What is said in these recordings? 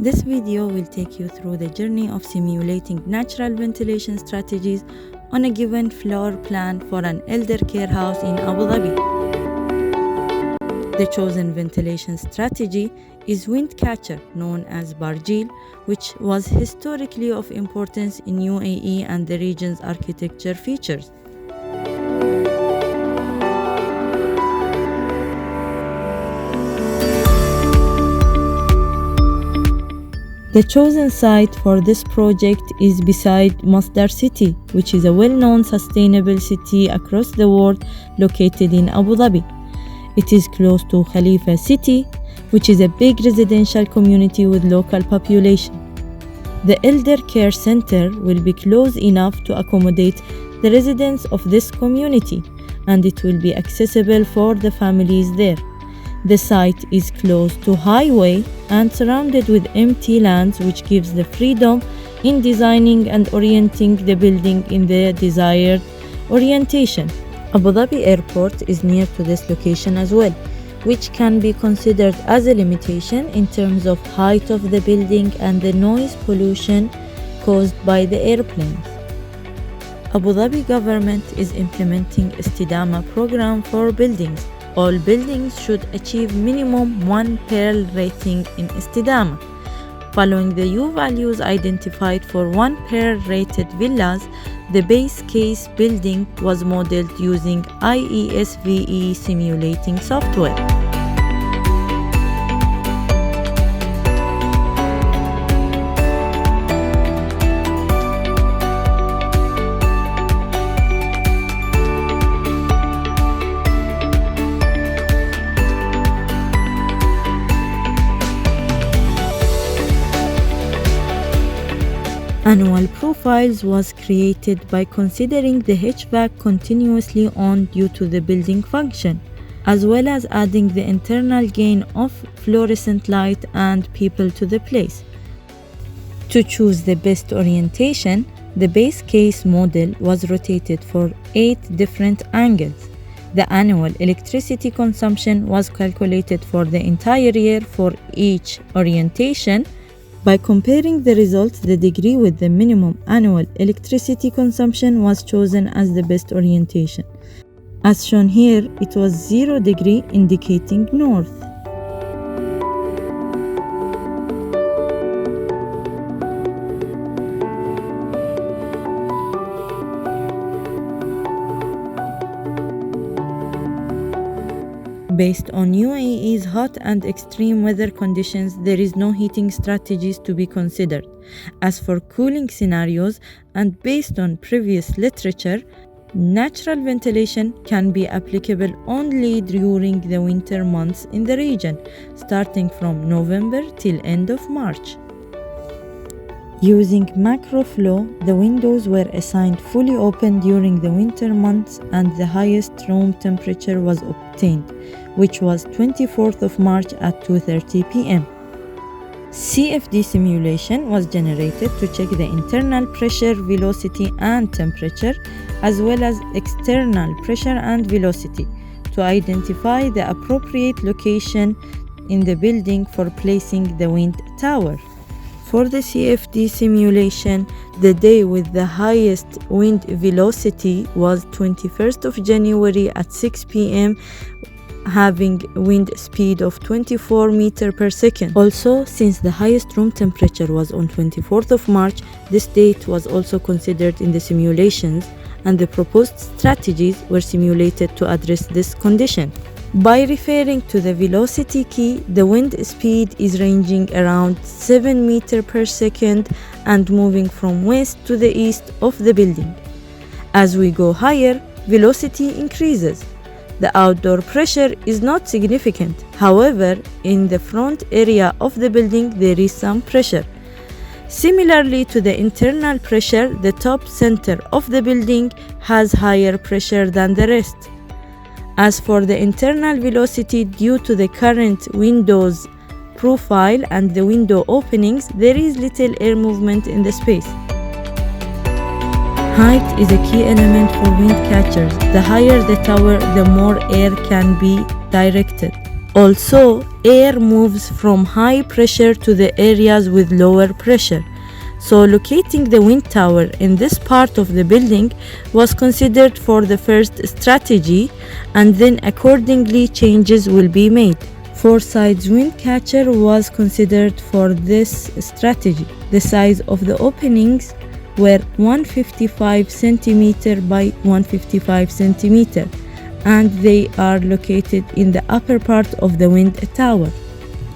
This video will take you through the journey of simulating natural ventilation strategies on a given floor plan for an elder care house in Abu Dhabi. The chosen ventilation strategy is wind catcher, known as Barjeel, which was historically of importance in UAE and the region's architecture features. The chosen site for this project is beside Masdar City, which is a well-known sustainable city across the world located in Abu Dhabi. It is close to Khalifa City, which is a big residential community with local population. The Elder Care Center will be close enough to accommodate the residents of this community, and it will be accessible for the families there. The site is close to highway and surrounded with empty lands, which gives the freedom in designing and orienting the building in the desired orientation. Abu Dhabi Airport is near to this location as well, which can be considered as a limitation in terms of height of the building and the noise pollution caused by the airplanes. Abu Dhabi government is implementing a Istidama program for buildings. All buildings should achieve minimum 1 Pearl rating in Istidama. Following the U values identified for 1 Pearl rated villas, the base case building was modeled using IESVE simulating software. Annual profiles was created by considering the HVAC continuously on due to the building function, as well as adding the internal gain of fluorescent light and people to the place. To choose the best orientation, the base case model was rotated for 8 different angles. The annual electricity consumption was calculated for the entire year for each orientation. By comparing the results, the degree with the minimum annual electricity consumption was chosen as the best orientation. As shown here, it was 0 degree indicating north. Based on UAE's hot and extreme weather conditions, there is no heating strategies to be considered. As for cooling scenarios, and based on previous literature, natural ventilation can be applicable only during the winter months in the region, starting from November till end of March. Using macro flow, the windows were assigned fully open during the winter months and the highest room temperature was obtained, which was 24th of March at 2:30 p.m. CFD simulation was generated to check the internal pressure, velocity and temperature, as well as external pressure and velocity, to identify the appropriate location in the building for placing the wind tower. For the CFD simulation, the day with the highest wind velocity was 21st of January at 6 p.m. having wind speed of 24 meters per second. Also, since the highest room temperature was on 24th of March, this date was also considered in the simulations, and the proposed strategies were simulated to address this condition. By referring to the velocity key, the wind speed is ranging around 7 meters per second and moving from west to the east of the building. As we go higher, velocity increases. The outdoor pressure is not significant. However, in the front area of the building, there is some pressure. Similarly to the internal pressure, the top center of the building has higher pressure than the rest. As for the internal velocity, due to the current windows profile and the window openings, there is little air movement in the space. Height is a key element for wind catchers. The higher the tower, the more air can be directed. Also, air moves from high pressure to the areas with lower pressure. So locating the wind tower in this part of the building was considered for the first strategy, and then accordingly changes will be made. 4 sides wind catcher was considered for this strategy. The size of the openings were 155 cm by 155 cm, and they are located in the upper part of the wind tower.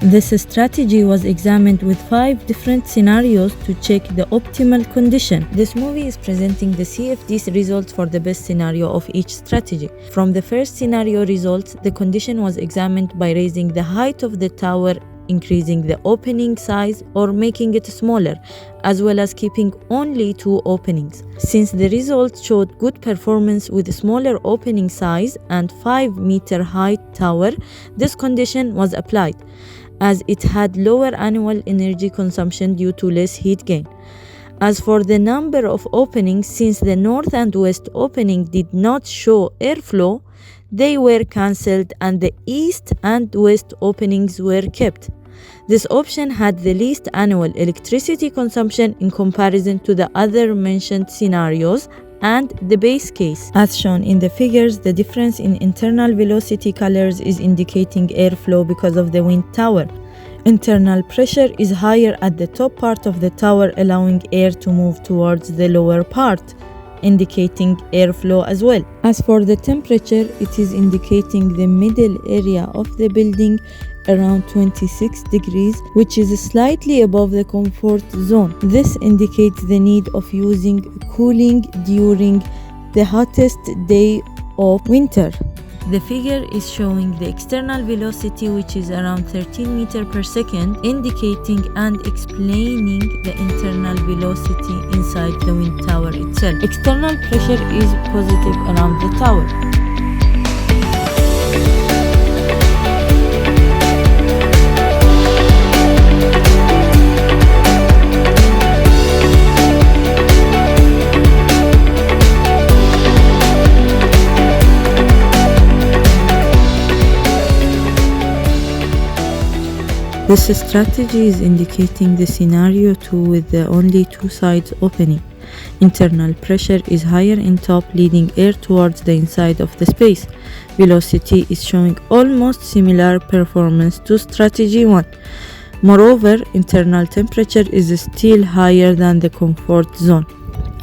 This strategy was examined with 5 different scenarios to check the optimal condition. This movie is presenting the CFD's results for the best scenario of each strategy. From the first scenario results, the condition was examined by raising the height of the tower, increasing the opening size or making it smaller, as well as keeping only 2 openings. Since the results showed good performance with a smaller opening size and 5-meter height tower, this condition was applied, as it had lower annual energy consumption due to less heat gain. As for the number of openings, since the north and west opening did not show airflow, they were cancelled and the east and west openings were kept. This option had the least annual electricity consumption in comparison to the other mentioned scenarios and the base case. As shown in the figures, the difference in internal velocity colors is indicating airflow because of the wind tower. Internal pressure is higher at the top part of the tower, allowing air to move towards the lower part, indicating airflow as well. As for the temperature, it is indicating the middle area of the building around 26 degrees, which is slightly above the comfort zone. This indicates the need of using cooling during the hottest day of winter. The figure is showing the external velocity, which is around 13 meters per second, indicating and explaining the internal velocity inside the wind tower itself. External pressure is positive around the tower. This strategy is indicating the scenario 2 with the only 2 sides opening. Internal pressure is higher in top, leading air towards the inside of the space. Velocity is showing almost similar performance to strategy 1. Moreover, internal temperature is still higher than the comfort zone.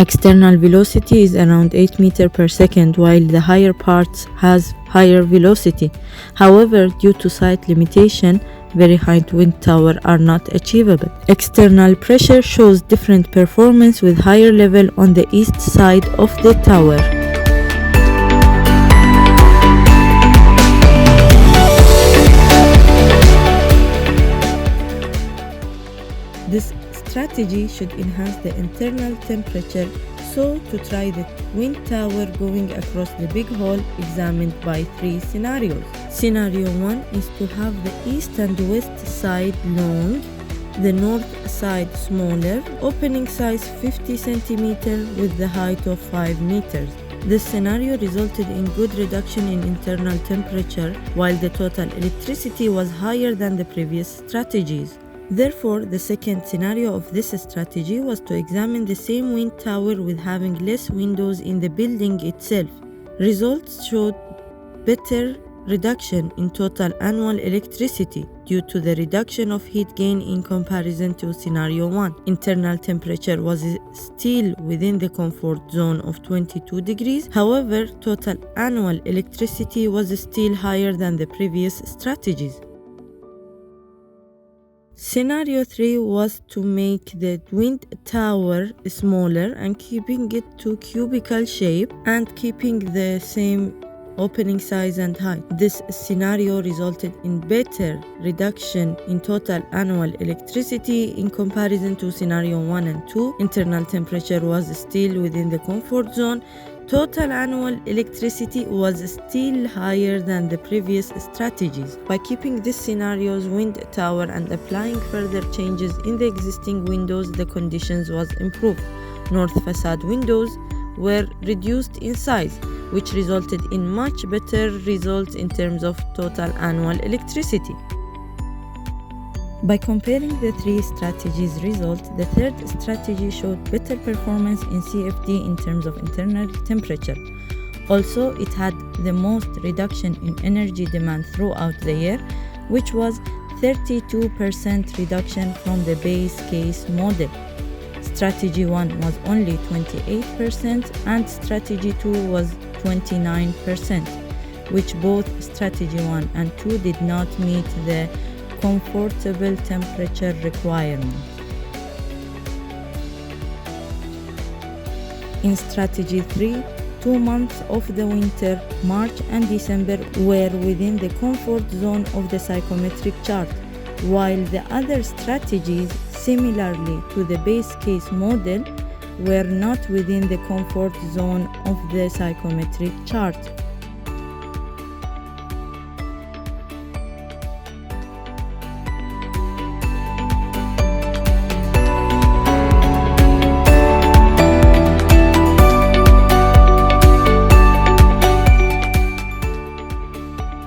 External velocity is around 8 meters per second, while the higher parts has higher velocity. However, due to site limitation, very high wind tower are not achievable. External pressure shows different performance with higher level on the east side of the tower. This strategy should enhance the internal temperature, so to try the wind tower going across the big hall examined by 3 scenarios. Scenario 1 is to have the east and west side long, the north side smaller, opening size 50 cm with the height of 5 meters. This scenario resulted in good reduction in internal temperature, while the total electricity was higher than the previous strategies. Therefore, the second scenario of this strategy was to examine the same wind tower with having less windows in the building itself. Results showed better reduction in total annual electricity due to the reduction of heat gain in comparison to scenario 1. Internal temperature was still within the comfort zone of 22 degrees. However, total annual electricity was still higher than the previous strategies. Scenario 3 was to make the wind tower smaller and keeping it to cubical shape and keeping the same opening size and height. This scenario resulted in better reduction in total annual electricity in comparison to scenario 1 and 2. Internal temperature was still within the comfort zone. Total annual electricity was still higher than the previous strategies. By keeping these scenarios wind tower and applying further changes in the existing windows, the conditions was improved. North facade windows were reduced in size, which resulted in much better results in terms of total annual electricity. By comparing the three strategies' results, the third strategy showed better performance in CFD in terms of internal temperature. Also, it had the most reduction in energy demand throughout the year, which was 32% reduction from the base case model. Strategy 1 was only 28% and strategy 2 was 29%, which both strategy 1 and 2 did not meet the comfortable temperature requirement. In strategy 3, 2 months of the winter, March and December, were within the comfort zone of the psychometric chart, while the other strategies, similarly to the base case model, were not within the comfort zone of the psychometric chart.